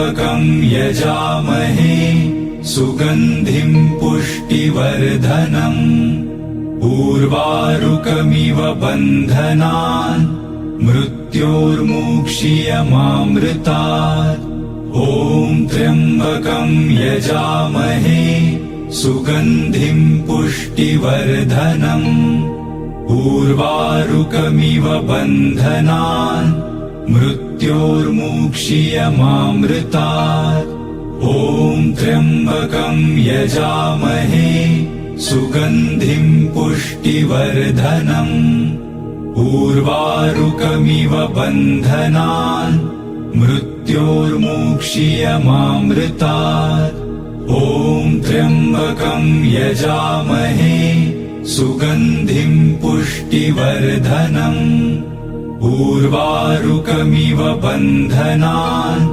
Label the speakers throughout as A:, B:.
A: त्र्यम्बकं यजामहे सुगन्धिं पुष्टिवर्धनम् उर्वारुकमिव बन्धनान् मृत्योर्मुक्षीयमामृतात् ॐ त्र्यम्बकं यजामहे सुगन्धिं पुष्टिवर्धनम् उर्वारुकमिव बन्धनान् मृत्योर्मुक्षीयमामृतात् ॐ त्र्यम्बकं यजामहे सुगन्धिं पुष्टिवर्धनम् उर्वारुकमिव बन्धनान् मृत्योर्मुक्षीयमामृतात् ॐ त्र्यम्बकं यजामहे सुगन्धिं पुष्टिवर्धनम् उर्वारुकमिव बन्धनान्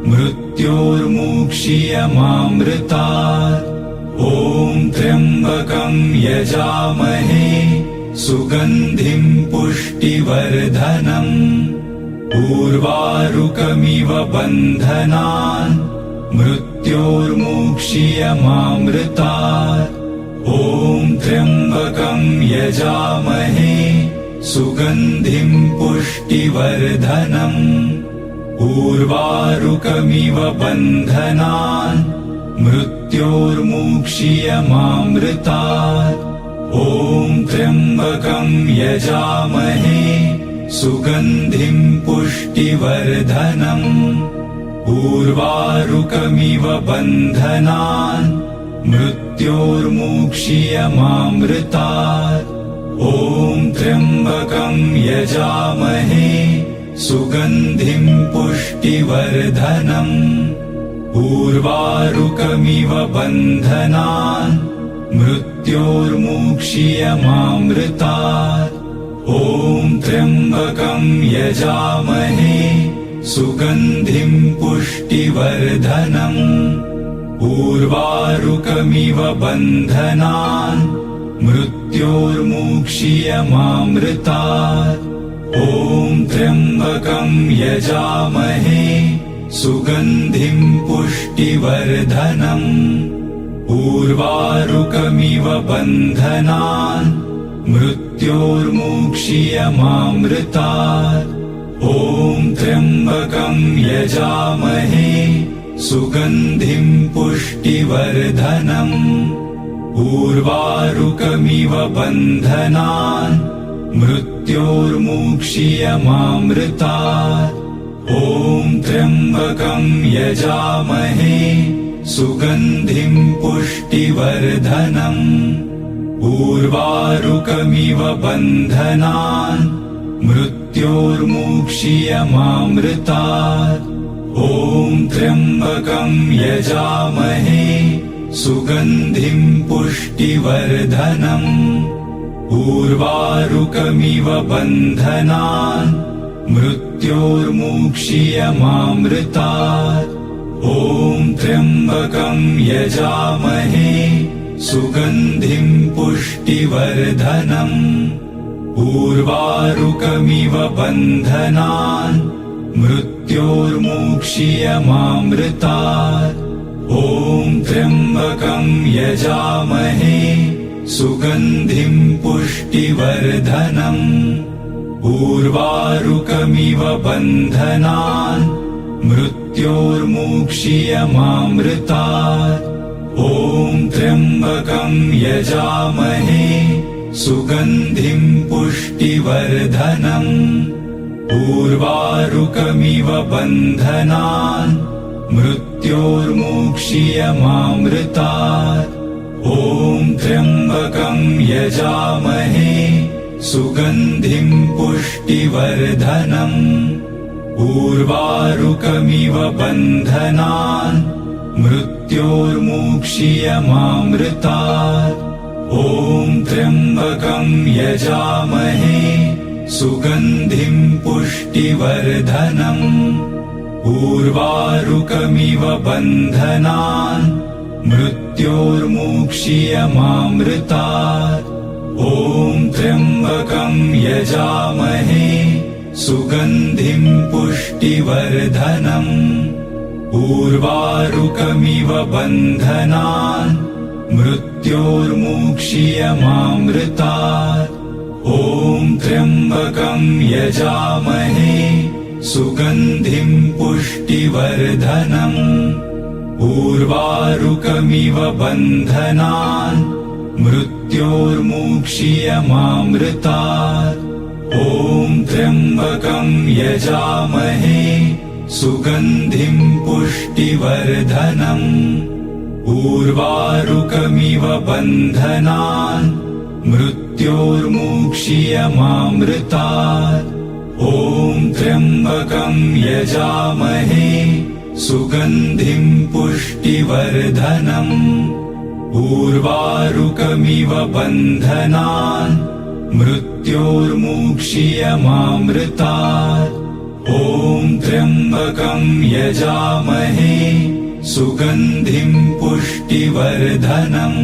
A: मृत्योर्मुक्षीयमामृतात् ॐ त्र्यम्बकं यजामहे सुगन्धिं पुष्टिवर्धनम् उर्वारुकमिव बन्धनान् मृत्योर्मुक्षीयमामृतात् ॐ त्र्यम्बकं यजामहे सुगन्धिं पुष्टिवर्धनम् उर्वारुकमिव बन्धनान् मृत्योर्मुक्षीयमामृतात् ॐ त्र्यम्बकं यजामहे सुगन्धिं पुष्टिवर्धनम् उर्वारुकमिव बन्धनान् मृत्योर्मुक्षीयमामृतात् ॐ त्र्यम्बकं यजामहे सुगन्धिं पुष्टिवर्धनम् उर्वारुकमिव बन्धनान् मृत्योर्मुक्षीयमामृतात् ॐ त्र्यम्बकं यजामहे सुगन्धिं पुष्टिवर्धनम् उर्वारुकमिव बन्धनान् मृत्योर्मुक्षीयमामृतात् ॐ त्र्यम्बकं यजामहे सुगन्धिं पुष्टिवर्धनम् उर्वारुकमिव बन्धनान् मृत्योर्मुक्षीयमामृतात् ॐ त्र्यम्बकं यजामहे सुगन्धिं पुष्टिवर्धनम् उर्वारुकमिव बन्धनान् मृत्योर्मुक्षीयमामृतात् ॐ त्र्यम्बकं यजामहे सुगन्धिं पुष्टिवर्धनम् उर्वारुकमिव बन्धनान् मृत्योर्मुक्षीयमामृतात् ॐ त्र्यम्बकं यजामहे सुगन्धिं पुष्टिवर्धनम् उर्वारुकमिव बन्धनान् मृत्योर्मुक्षीयमामृतात् ॐ त्र्यम्बकं यजामहे सुगन्धिं पुष्टिवर्धनम् उर्वारुकमिव बन्धनान् मृत्योर्मुक्षीयमामृतात् ॐ त्र्यम्बकं यजामहे सुगन्धिं पुष्टिवर्धनम् उर्वारुकमिव बन्धनान् मृत्योर्मुक्षीयमामृतात् ॐ त्र्यम्बकं यजामहे सुगन्धिं पुष्टिवर्धनम् उर्वारुकमिव बन्धनान् मृत्योर्मुक्षीयमामृतात् ॐ त्र्यम्बकं यजामहे सुगन्धिं पुष्टिवर्धनम् उर्वारुकमिव बन्धनान् मृत्योर्मुक्षीयमामृतात् ॐ त्र्यम्बकं यजामहे सुगन्धिं पुष्टिवर्धनम् उर्वारुकमिव बन्धनान् मृत्योर्मुक्षीयमामृतात् ॐ त्र्यम्बकं यजामहे सुगन्धिं पुष्टिवर्धनम् उर्वारुकमिव बन्धनान् मृत्योर्मुक्षीयमामृतात्। ॐ त्र्यम्बकं यजामहे सुगन्धिं पुष्टिवर्धनम्। उर्वारुकमिव बन्धनान् मृत्योर्मुक्षीयमामृतात्। ॐ त्र्यम्बकं यजामहे सुगन्धिं पुष्टिवर्धनम्। उर्वारुकमिव बन्धनान् मृत्योर्मुक्षीयमामृतात्। ॐ त्र्यम्बकं यजामहे सुगन्धिं पुष्टिवर्धनम्। उर्वारुकमिव बन्धनान् मृत्योर्मुक्षीयमामृतात्। ॐ त्र्यम्बकं यजामहे सुगन्धिं पुष्टिवर्धनम्।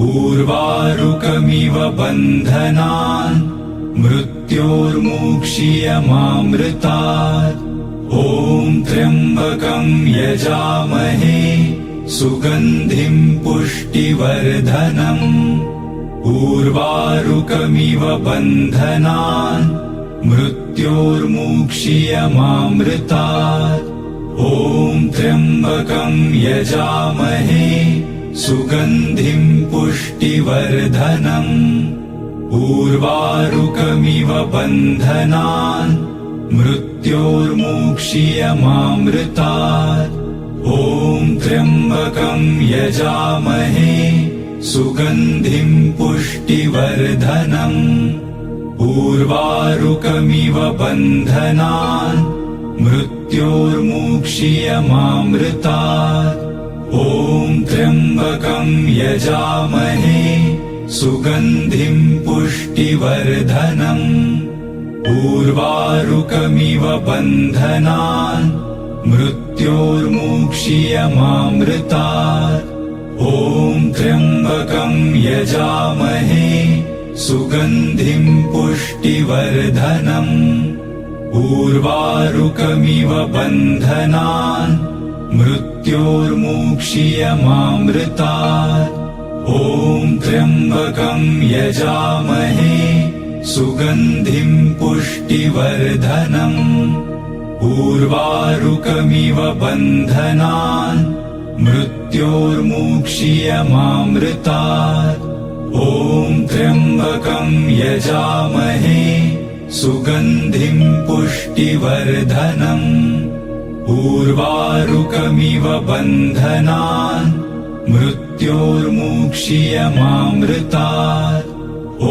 A: उर्वारुकमिव बन्धनान् मृत्योर्मुक्षीयमामृतात्। ॐ त्र्यम्बकं यजामहे सुगन्धिं पुष्टिवर्धनम्। उर्वारुकमिव बन्धनान् मृत्योर्मुक्षीयमामृतात्। ॐ त्र्यम्बकं यजामहे सुगन्धिं पुष्टिवर्धनम्। उर्वारुकमिव बन्धनान् मृत्योर्मुक्षीयमामृतात्। ॐ त्र्यम्बकं यजामहे सुगन्धिं पुष्टिवर्धनम्। उर्वारुकमिव बन्धनान् मृत्योर्मुक्षीयमामृतात्। ॐ त्र्यम्बकं यजामहे सुगन्धिं पुष्टिवर्धनम्। उर्वारुकमिव बन्धनान् मृत्योर्मुक्षीयमामृतात्। ॐ त्र्यम्बकं यजामहे सुगन्धिं पुष्टिवर्धनम्। उर्वारुकमिव बन्धनान् मृत्योर्मुक्षीयमामृतात्। ॐ त्र्यम्बकं यजामहे सुगन्धिं पुष्टिवर्धनम्। उर्वारुकमिव बन्धनान् मृत्योर्मुक्षीयमामृतात्। ॐ त्र्यम्बकं यजामहे सुगन्धिं पुष्टिवर्धनम्। उर्वारुकमिव बन्धनान् मृत्योर्मुक्षीयमामृतात्। ॐ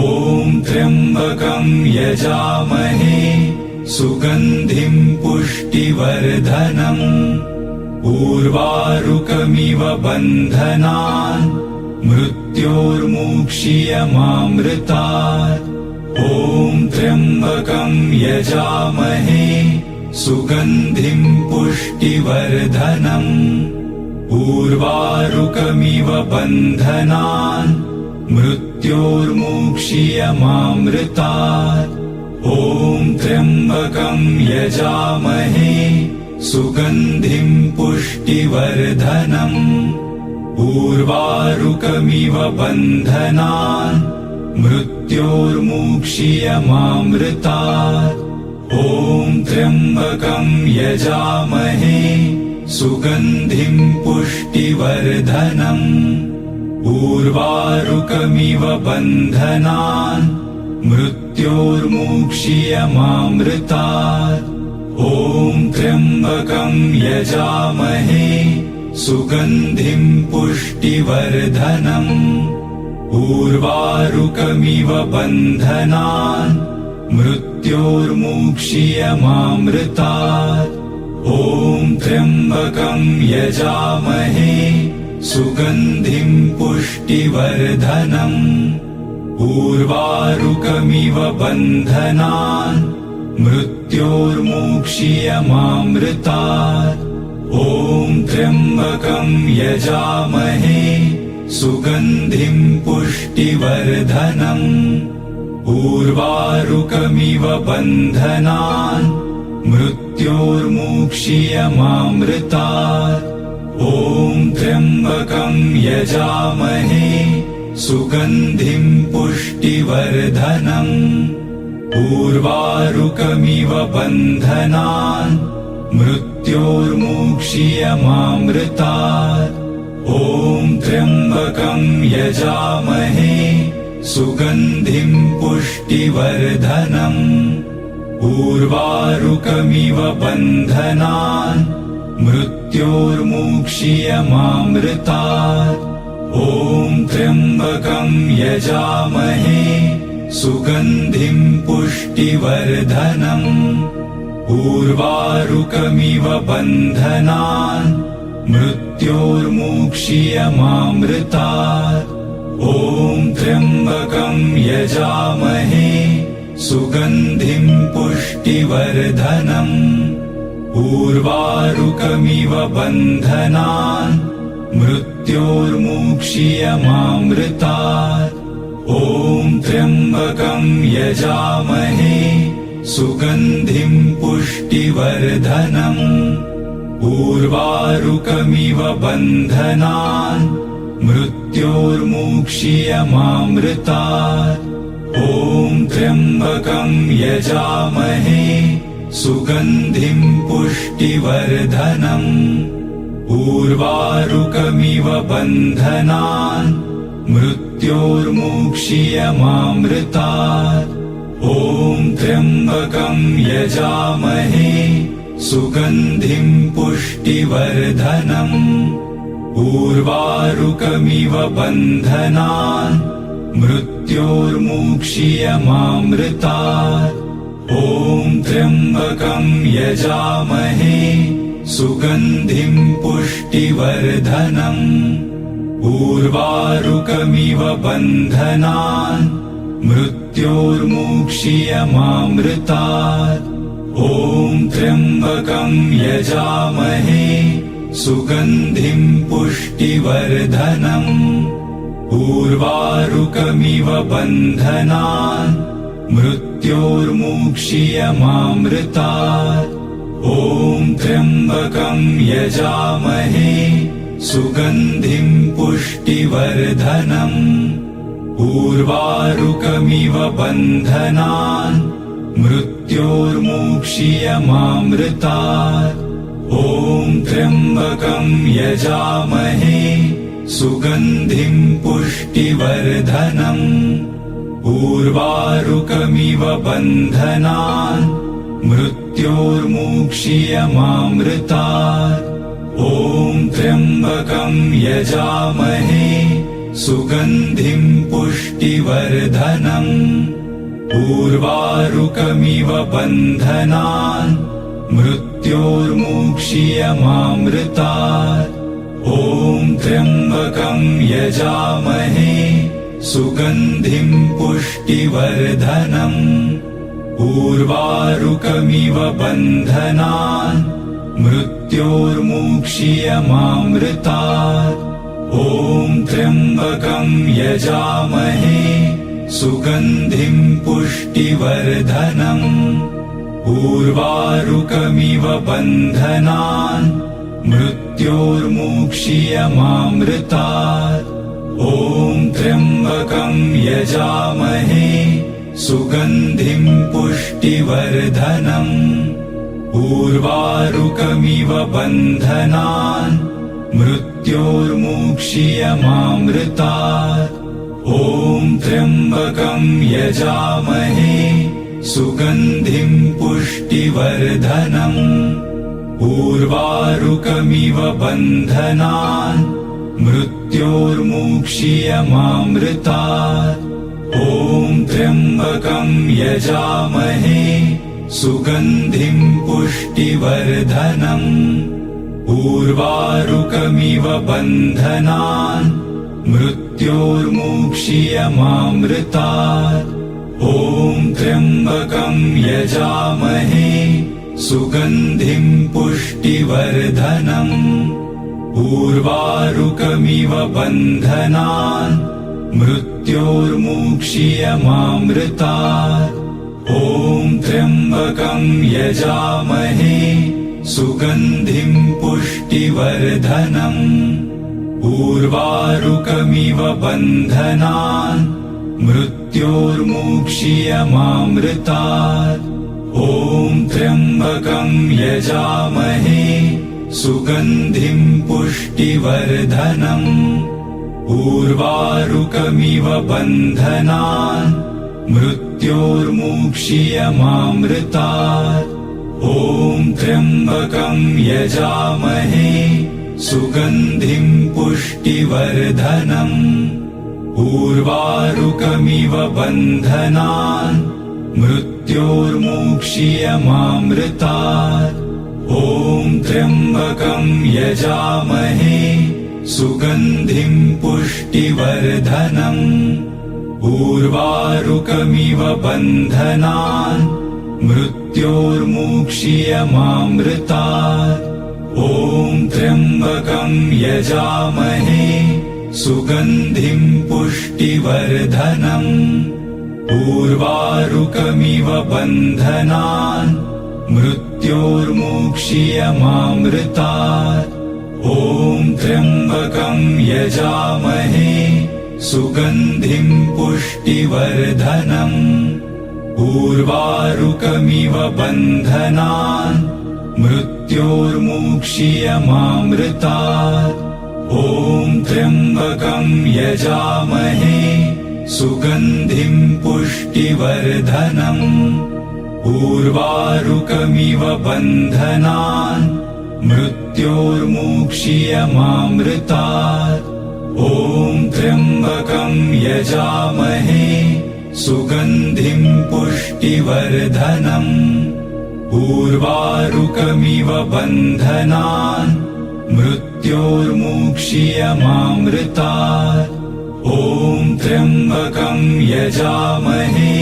A: त्र्यम्बकं यजामहे सुगन्धिं पुष्टिवर्धनम्। उर्वारुकमिव बन्धनान् मृत्योर्मुक्षीयमामृतात्। ॐ त्र्यम्बकं यजामहे सुगन्धिं पुष्टिवर्धनम्। उर्वारुकमिव बन्धनान् मृत्योर्मुक्षीयमामृतात्। ॐ त्र्यम्बकं यजामहे सुगन्धिं पुष्टिवर्धनम्। उर्वारुकमिव बन्धनान् मृत्योर्मुक्षीयमामृतात्। ॐ त्र्यम्बकं यजामहे सुगन्धिं पुष्टिवर्धनम्। उर्वारुकमिव बन्धनान् मृत्योर्मुक्षीयमामृतात्। ॐ त्र्यम्बकं यजामहे सुगन्धिं पुष्टिवर्धनम्। उर्वारुकमिव बन्धनान् मृत्योर्मुक्षीयमामृतात्। ॐ त्र्यम्बकं यजामहे सुगन्धिं पुष्टिवर्धनम्। उर्वारुकमिव बन्धनान् मृत्योर्मुक्षीयमामृतात्। ॐ त्र्यम्बकं यजामहे सुगन्धिं पुष्टिवर्धनम्। उर्वारुकमिव बन्धनान् मृत्योर्मुक्षीयमामृतात्। ॐ त्र्यम्बकं यजामहे सुगन्धिं पुष्टिवर्धनम्। उर्वारुकमिव बन्धनान् मृत्योर्मुक्षीयमामृतात्। ॐ त्र्यम्बकं यजामहे सुगन्धिं पुष्टिवर्धनम्। उर्वारुकमिव बन्धनान् मृत्योर्मुक्षीयमामृतात्। ॐ त्र्यम्बकं यजामहे सुगन्धिं पुष्टिवर्धनम्। उर्वारुकमिव बन्धनान् मृत्योर्मुक्षीयमामृतात्। ॐ त्र्यम्बकं यजामहे सुगन्धिं पुष्टिवर्धनम्। उर्वारुकमिव बन्धनान् मृत्योर्मुक्षीयमामृतात्। ॐ त्र्यम्बकं यजामहे सुगन्धिं पुष्टिवर्धनम्। उर्वारुकमिव बन्धनान् मृत्योर्मुक्षीयमामृतात्। ॐ त्र्यम्बकं यजामहे सुगन्धिं पुष्टिवर्धनम्। उर्वारुकमिव बन्धनान् मृत्योर्मुक्षीयमामृतात्। ॐ त्र्यम्बकं यजामहे सुगन्धिं पुष्टिवर्धनम्। उर्वारुकमिव बन्धनान् मृत्योर्मुक्षीयमामृतात्। ॐ त्र्यम्बकं यजामहे सुगन्धिं पुष्टिवर्धनम्। उर्वारुकमिव बन्धनान् मृत्योर्मुक्षीयमामृतात्। ॐ त्र्यम्बकं यजामहे सुगन्धिं पुष्टिवर्धनम्। उर्वारुकमिव बन्धनान् मृत्योर्मुक्षीयमामृतात्। ॐ त्र्यम्बकं यजामहे सुगन्धिं पुष्टिवर्धनम्। उर्वारुकमिव बन्धनान् मृत्योर्मुक्षीयमामृतात्। ॐ त्र्यम्बकं यजामहे सुगन्धिं पुष्टिवर्धनम्। उर्वारुकमिव बन्धनान् मृत्योर्मुक्षीयमामृतात्। ॐ त्र्यम्बकं यजामहे सुगन्धिं पुष्टिवर्धनम्। उर्वारुकमिव बन्धनान् मृत्योर्मुक्षीयमामृतात्। ॐ त्र्यम्बकं यजामहे सुगन्धिं पुष्टिवर्धनम्। उर्वारुकमिव बन्धनान् मृत्योर्मुक्षीयमामृतात्। ॐ त्र्यम्बकं यजामहे सुगन्धिं पुष्टिवर्धनम्। उर्वारुकमिव बन्धनान् मृत्योर्मुक्षीयमामृतात्। ॐ त्र्यम्बकं यजामहे सुगन्धिं पुष्टिवर्धनम्। उर्वारुकमिव बन्धनान् मृत्योर्मुक्षीयमामृतात्। ॐ त्र्यम्बकं यजामहे सुगन्धिं पुष्टिवर्धनम्। उर्वारुकमिव बन्धनान् मृत्योर्मुक्षीयमामृतात्। ॐ त्र्यम्बकं यजामहे सुगन्धिं पुष्टिवर्धनम्। उर्वारुकमिव बन्धनान् मृत्योर्मुक्षीयमामृतात्। ॐ त्र्यम्बकं यजामहे सुगन्धिं पुष्टिवर्धनम्। उर्वारुकमिव बन्धनान् मृत्योर्मुक्षीयमामृतात्। ॐ त्र्यम्बकं यजामहे सुगन्धिं पुष्टिवर्धनम् उर्वारुकमिव बन्धनान् मृत्योर्मुक्षीयमामृतात् ॐ त्र्यम्बकं यजामहे सुगन्धिं पुष्टिवर्धनम् उर्वारुकमिव बन्धनान् मृत्योर्मुक्षीयमामृतात् ॐ त्र्यम्बकं यजामहे सुगन्धिं पुष्टिवर्धनम् उर्वारुकमिव बन्धनान् मृत्योर्मुक्षीयमामृतात् ॐ त्र्यम्बकं यजामहे सुगन्धिं पुष्टिवर्धनम् उर्वारुकमिव बन्धनान् मृत्योर्मुक्षीयमामृतात् ॐ त्र्यम्बकं यजामहे सुगन्धिं पुष्टिवर्धनम् उर्वारुकमिव बन्धनान् मृत्योर्मुक्षीयमामृतात् ॐ त्र्यम्बकं यजामहे सुगन्धिं पुष्टिवर्धनम् उर्वारुकमिव बन्धनान् मृत्योर्मुक्षीयमामृतात् ॐ त्र्यम्बकं यजामहे सुगन्धिं पुष्टिवर्धनम् उर्वारुकमिव बन्धनान् मृत्योर्मुक्षीयमामृतात् ॐ त्र्यम्बकं यजामहे सुगन्धिं पुष्टिवर्धनम् उर्वारुकमिव बन्धनान् मृत्योर्मुक्षीयमामृतात् ॐ त्र्यम्बकं यजामहे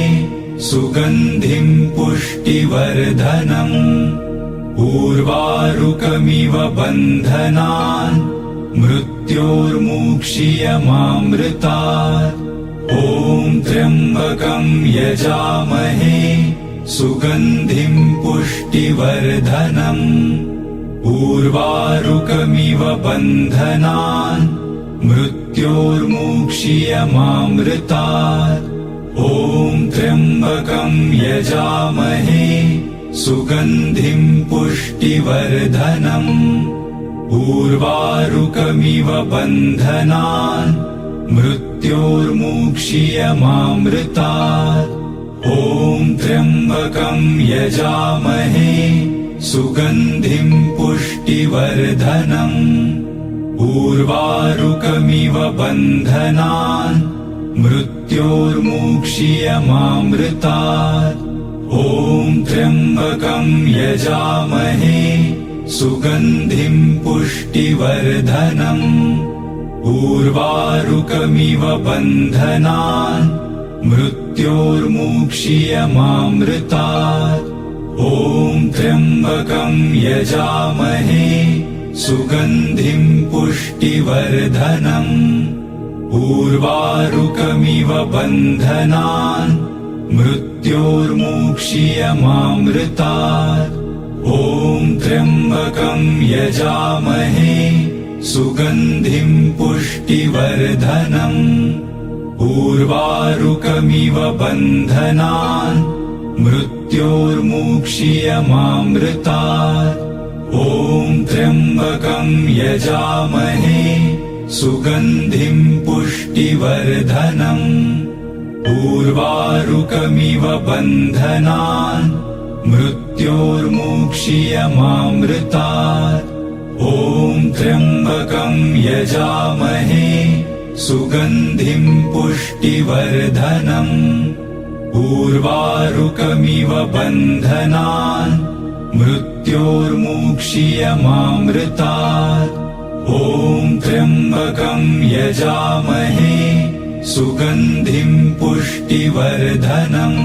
A: सुगन्धिं पुष्टिवर्धनम् उर्वारुकमिव बन्धनान् मृत्योर्मुक्षीयमामृतात् ॐ त्र्यम्बकं यजामहे सुगन्धिं पुष्टिवर्धनम् उर्वारुकमिव बन्धनान् मृत्योर्मुक्षीयमामृतात् ॐ त्र्यम्बकं यजामहे सुगन्धिं पुष्टिवर्धनम् उर्वारुकमिव बन्धनान् मृत्योर्मुक्षीयमामृतात् ॐ त्र्यम्बकं यजामहे सुगन्धिं पुष्टिवर्धनम् उर्वारुकमिव बन्धनान् मृत्योर्मुक्षीयमामृतात् ॐ त्र्यम्बकं यजामहे सुगन्धिं पुष्टिवर्धनम् उर्वारुकमिव बन्धनान् मृत्योर्मुक्षीयमामृतात् ॐ त्र्यम्बकं यजामहे सुगन्धिं पुष्टिवर्धनम् उर्वारुकमिव बन्धनान् मृत्योर्मुक्षीयमामृतात् ॐ त्र्यम्बकं यजामहे सुगन्धिं पुष्टिवर्धनम् उर्वारुकमिव बन्धनान् मृत्योर्मुक्षीयमामृतात् ॐ त्र्यम्बकं यजामहे सुगन्धिं पुष्टिवर्धनम् उर्वारुकमिव बन्धनान् मृत्योर्मुक्षीयमामृतात् ॐ त्र्यम्बकं यजामहे सुगन्धिं पुष्टिवर्धनम् उर्वारुकमिव बन्धनान् मृत्योर्मुक्षीयमामृतात् ॐ त्र्यम्बकं यजामहे सुगन्धिं पुष्टिवर्धनम्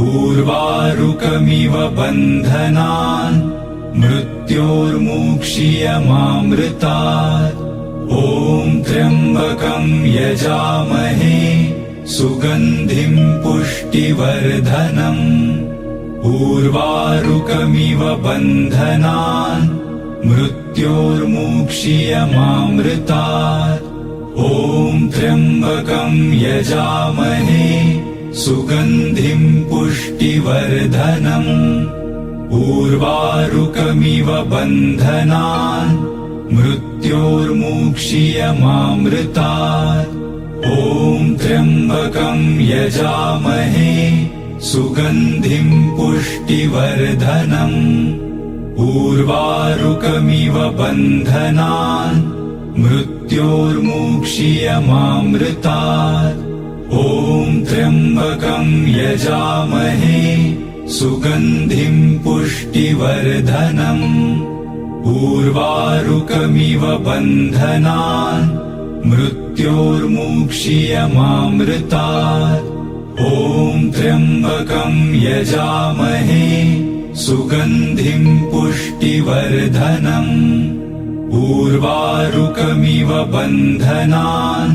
A: उर्वारुकमिव बन्धनान् मृत्योर्मुक्षीयमामृतात् ॐ त्र्यम्बकं यजामहे सुगन्धिं पुष्टिवर्धनम् उर्वारुकमिव बन्धनान् मृत्योर्मुक्षीयमामृतात् ॐ त्र्यम्बकं यजामहे सुगन्धिं पुष्टिवर्धनम् उर्वारुकमिव बन्धनान् मृत्योर्मुक्षीयमामृतात् ॐ त्र्यम्बकं यजामहे सुगन्धिं पुष्टिवर्धनम् उर्वारुकमिव बन्धनान् मृत्योर्मुक्षीयमामृतात् ॐ त्र्यम्बकं यजामहे सुगन्धिं पुष्टिवर्धनम् उर्वारुकमिव बन्धनान् मृत्योर्मुक्षीयमामृतात् ॐ त्र्यम्बकं यजामहे सुगन्धिं पुष्टिवर्धनम् उर्वारुकमिव बन्धनान्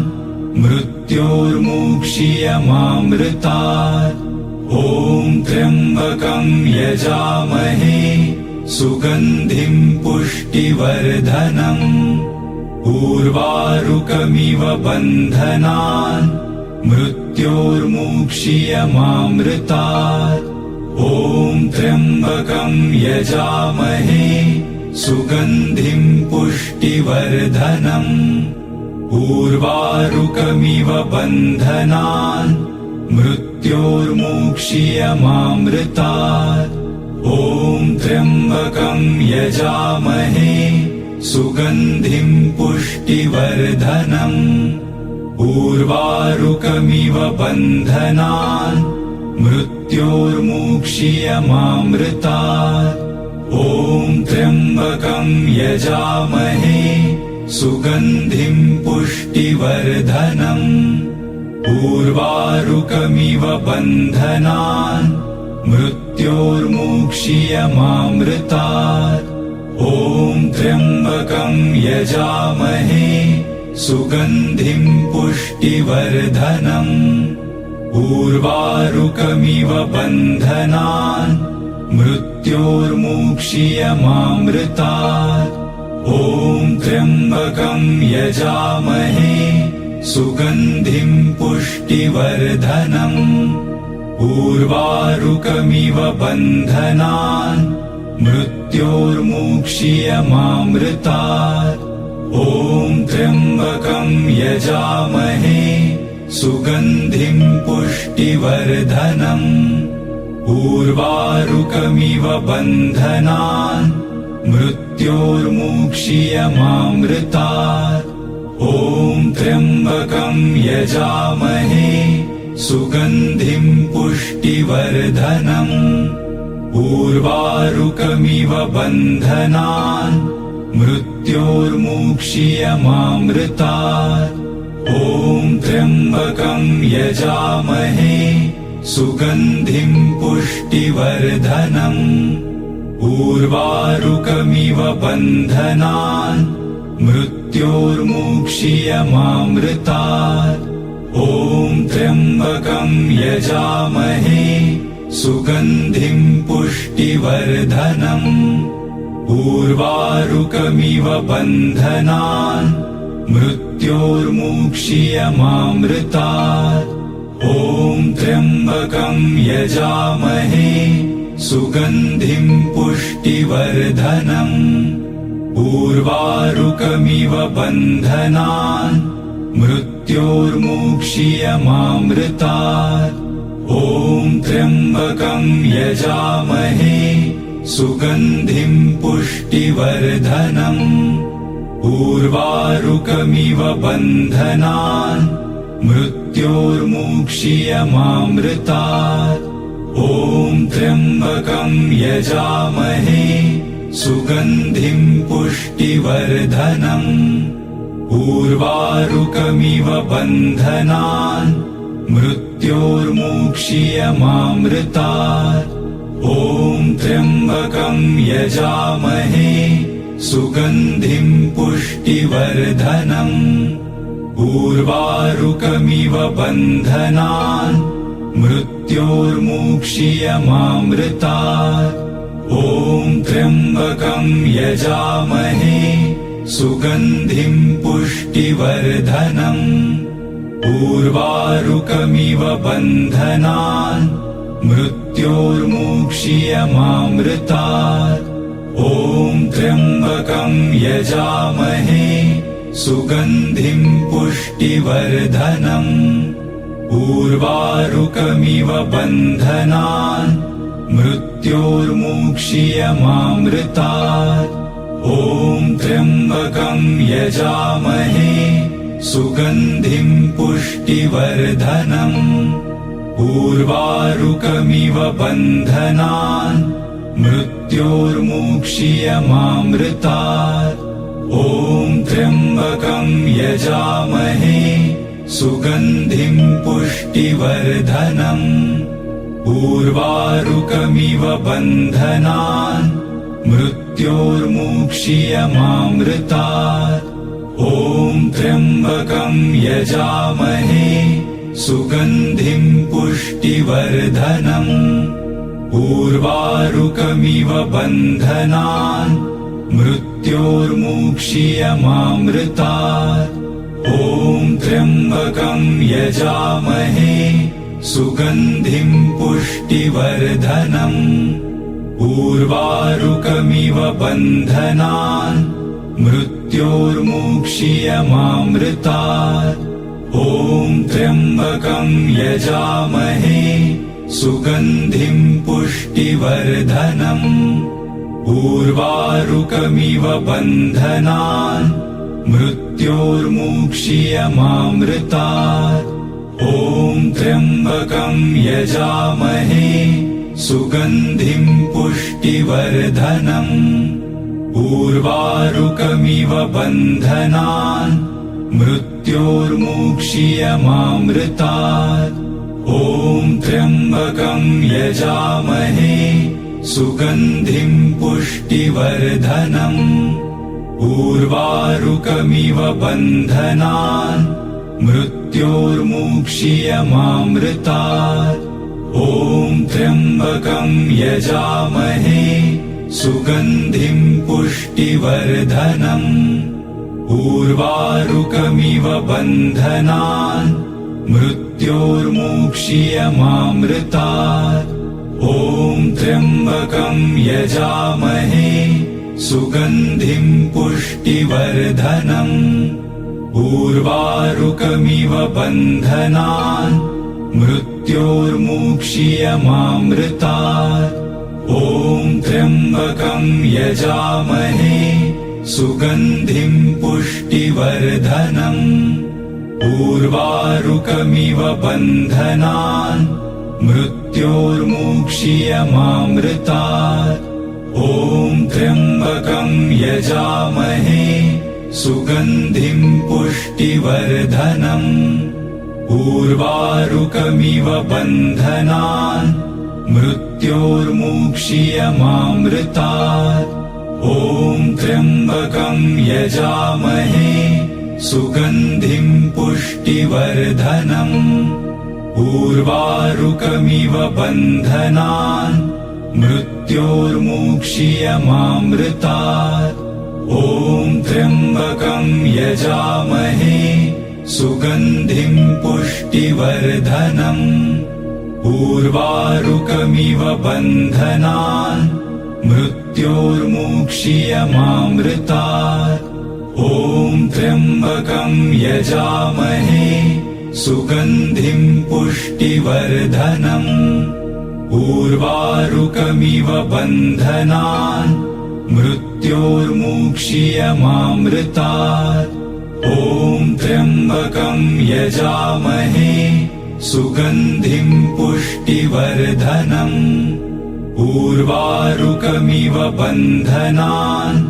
A: मृत्योर्मुक्षीयमामृतात् ॐ त्र्यम्बकं यजामहे सुगन्धिं पुष्टिवर्धनम् उर्वारुकमिव बन्धनान् मृत्योर्मुक्षीयमामृतात् ॐ त्र्यम्बकं यजामहे सुगन्धिं पुष्टिवर्धनम् उर्वारुकमिव बन्धनान् मृत्योर्मुक्षीयमामृतात् ॐ त्र्यम्बकं यजामहे सुगन्धिं पुष्टिवर्धनम् उर्वारुकमिव बन्धनान् मृत्योर्मुक्षीयमामृतात् ॐ त्र्यम्बकं यजामहे सुगन्धिं पुष्टिवर्धनम् उर्वारुकमिव बन्धनान् मृत्योर्मुक्षीयमामृतात् ॐ त्र्यम्बकं यजामहे सुगन्धिं पुष्टिवर्धनम् उर्वारुकमिव बन्धनान् मृत्योर्मुक्षीयमामृतात् ॐ त्र्यम्बकं यजामहे सुगन्धिं पुष्टिवर्धनम् उर्वारुकमिव बन्धनान् मृत्योर्मुक्षीयमामृतात् ॐ त्र्यम्बकं यजामहे सुगन्धिं पुष्टिवर्धनम् उर्वारुकमिव बन्धनान् मृत्योर्मुक्षीयमामृतात् ॐ त्र्यम्बकं यजामहे सुगन्धिं पुष्टिवर्धनम् उर्वारुकमिव बन्धनान् मृत्योर्मुक्षीयमामृतात् ॐ त्र्यम्बकं यजामहे सुगन्धिं पुष्टिवर्धनम् उर्वारुकमिव बन्धनान् मृत्योर्मुक्षीयमामृतात् ॐ त्र्यम्बकं यजामहे सुगन्धिं पुष्टिवर्धनम् उर्वारुकमिव बन्धनान् मृत्योर्मुक्षीयमामृतात् ॐ त्र्यम्बकं यजामहे सुगन्धिं पुष्टिवर्धनम् उर्वारुकमिव बन्धनान् मृत्योर्मुक्षीयमामृतात् ॐ त्र्यम्बकं यजामहे सुगन्धिं पुष्टिवर्धनम् उर्वारुकमिव बन्धनान् मृत्योर्मुक्षीयमामृतात् ॐ त्र्यम्बकं यजामहे सुगन्धिं पुष्टिवर्धनम् उर्वारुकमिव बन्धनान् मृत्योर्मुक्षीयमामृतात् ॐ त्र्यम्बकं यजामहे सुगन्धिं पुष्टिवर्धनम् उर्वारुकमिव बन्धनान् मृत्योर्मुक्षीयमामृतात्। ॐ त्र्यम्बकं यजामहे सुगन्धिं पुष्टिवर्धनम्। उर्वारुकमिव बन्धनान् मृत्योर्मुक्षीयमामृतात्। ॐ त्र्यम्बकं यजामहे सुगन्धिं पुष्टिवर्धनम्। उर्वारुकमिव बन्धनान् मृत्योर्मुक्षीयमामृतात्। ॐ त्र्यम्बकं यजामहे सुगन्धिं पुष्टिवर्धनम्। उर्वारुकमिव बन्धनान् मृत्योर्मुक्षीयमामृतात्। ॐ त्र्यम्बकं यजामहे सुगन्धिं पुष्टिवर्धनम्। उर्वारुकमिव बन्धनान् मृत्योर्मुक्षीयमामृतात्। ॐ त्र्यम्बकं यजामहे सुगन्धिं पुष्टिवर्धनम्। उर्वारुकमिव बन्धनान् मृत्योर्मुक्षीयमामृतात्। ॐ त्र्यम्बकं यजामहे सुगन्धिं पुष्टिवर्धनम्। उर्वारुकमिव बन्धनान् मृत्योर्मुक्षीयमामृतात्। ॐ त्र्यम्बकं यजामहे सुगन्धिं पुष्टिवर्धनम्। उर्वारुकमिव बन्धनान् मृत्योर्मुक्षीयमामृतात्। ॐ त्र्यम्बकं यजामहे सुगन्धिं पुष्टिवर्धनम्। उर्वारुकमिव बन्धनान् मृत्योर्मुक्षीयमामृतात्। ॐ त्र्यम्बकं यजामहे सुगन्धिं पुष्टिवर्धनम्। उर्वारुकमिव बन्धनान् मृत्योर्मुक्षीयमामृतात्। ॐ त्र्यम्बकं यजामहे सुगन्धिं पुष्टिवर्धनम्। उर्वारुकमिव बन्धनान् मृत्योर्मुक्षीयमामृतात्। ॐ त्र्यम्बकं यजामहे सुगन्धिं पुष्टिवर्धनम्। उर्वारुकमिव बन्धनान् मृत्योर्मुक्षीयमामृतात्। ॐ त्र्यम्बकं यजामहे सुगन्धिं पुष्टिवर्धनम्। उर्वारुकमिव बन्धनान् मृत्योर्मुक्षीयमामृतात्। ॐ त्र्यम्बकं यजामहे सुगन्धिं पुष्टिवर्धनम्। उर्वारुकमिव बन्धनान् मृत्योर्मुक्षीयमामृतात्। ॐ त्र्यम्बकं यजामहे सुगन्धिं पुष्टिवर्धनम्। उर्वारुकमिव बन्धनान् मृत्योर्मुक्षीयमामृतात्। ॐ त्र्यम्बकं यजामहे सुगन्धिं पुष्टिवर्धनम्। उर्वारुकमिव बन्धनान् मृत्योर्मुक्षीयमामृतात्। ॐ त्र्यम्बकं यजामहे सुगन्धिं पुष्टिवर्धनम्। उर्वारुकमिव बन्धनान् मृत्योर्मुक्षीयमामृतात्। ॐ त्र्यम्बकं यजामहे सुगन्धिं पुष्टिवर्धनम्। उर्वारुकमिव बन्धनान्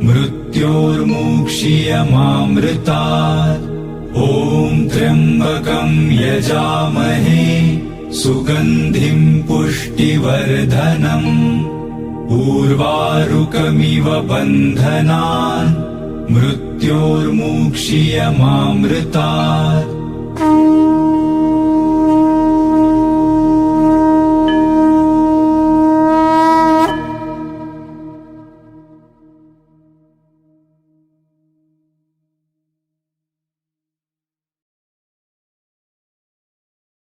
A: मृत्योर्मुक्षीयमामृतात्। ॐ त्र्यम्बकं यजामहे सुगन्धिं पुष्टिवर्धनम्। उर्वारुकमिव बन्धनान् मृत्योर्मुक्षीयमामृतात्। मृत्योर्मुक्षीयमामृतात्।